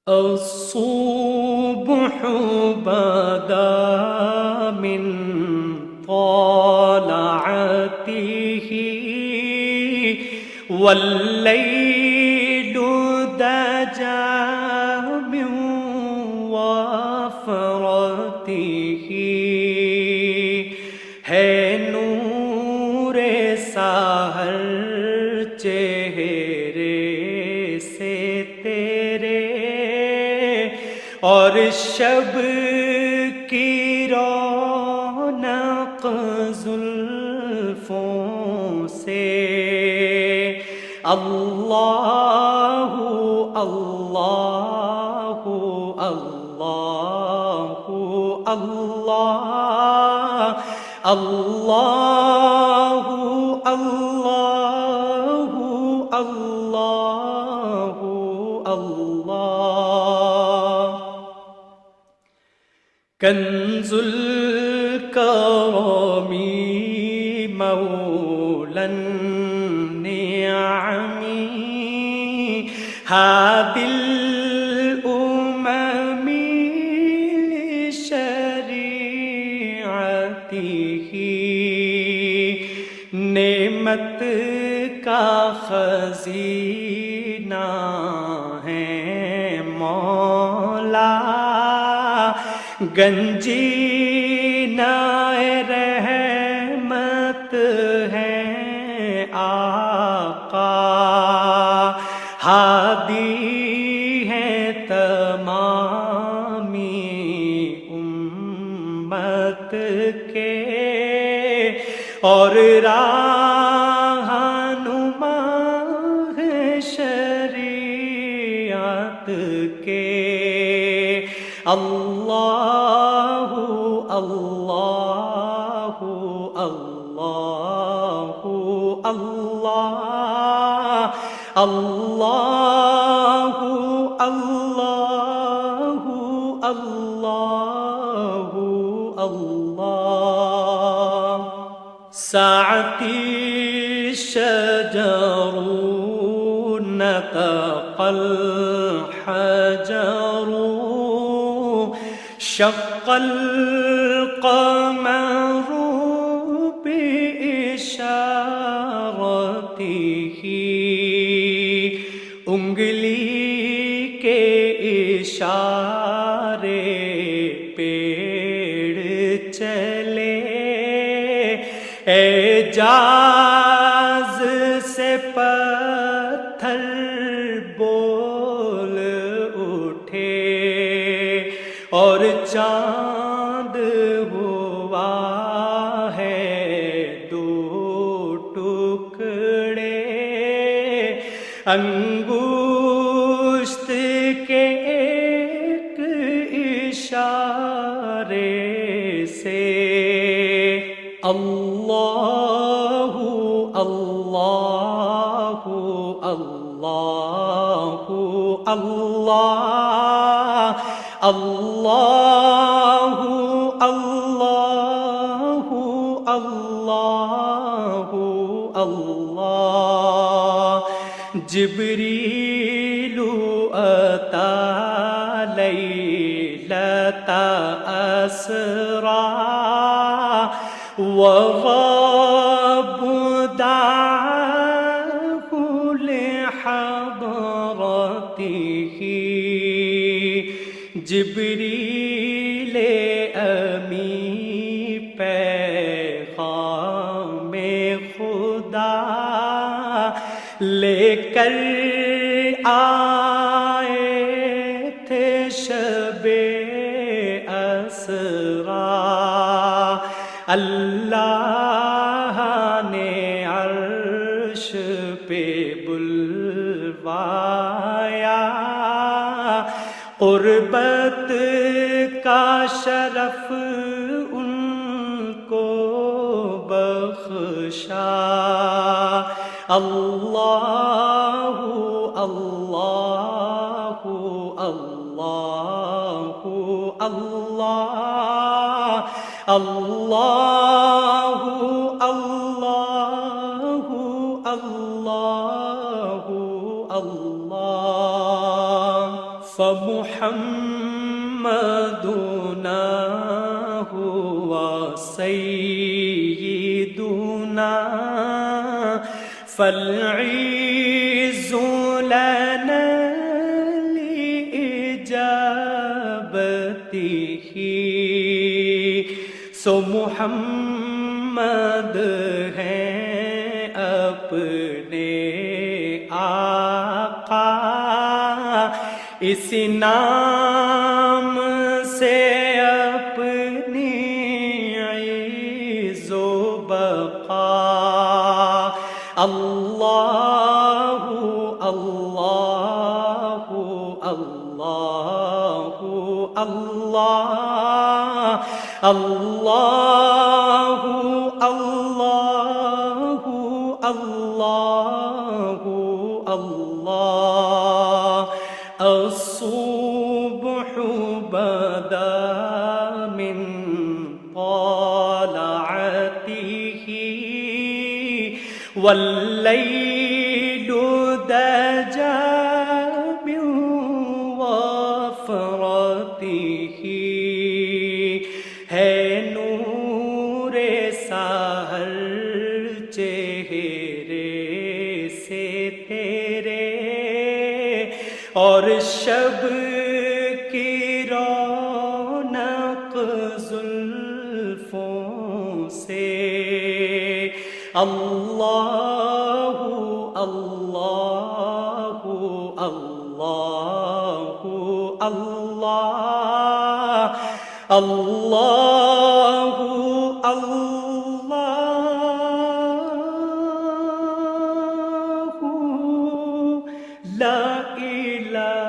الصبح بدا من طلعته والليل دجى من وفرته ہے نور سحر چہرے سے تیرے اور شب کی رونق زلفوں سے اللہ اللہ اللہ اللہ اللہ اللہ اللہ اللہ کنز الکرم مولا النعم هادي الأمم لشريعته نعمت کا خزینہ ہے مولا گنجینہ رحمت ہے آقا ہادی ہے تمامی امت کے اور رہنما ہے شریعت کے اللہ اللہ اللہ اللہ اللہ اللہ اللہ اللہ ساعتی شجر نطق الحجر شق القمر بإشارته انگلی کے اشارے پیڑ چلے اعجاز سے پتھر بول اٹھے اور چاند ہوا ہے دو ٹکڑے انگشت کے ایک اشارے سے اللہ اللہ اللہ اللہ اللہ اللہ اللہ اللہ جبریل اتی لیلۃ اسریٰ وغاب دعاه لحضرته جبریل امی پیغام خدا لے کر آئے تھے شب اسریٰ اللہ نے عرش پہ بلوایا قربت کا شرف ان کو بخشا اللہ اللہ اللہ اللہ اللہ اللہ اللہ اللہ فمحمدنا هو سيدنا فالعز لنا لإجابته سو محمد ہیں اپنے آقا اس نام سے اپنی عز و بقا اللہ اللہ اللہ اللہ اللہ اللہ اللہ اللہ الصبح بدا من طلعته والليل دجى من وفرته ہے نور سحر چہرے سے تیرے اور شب کی رونق زلفوں سے اللہ اللہ اللہ اللہ اللہ اللہ لا الہ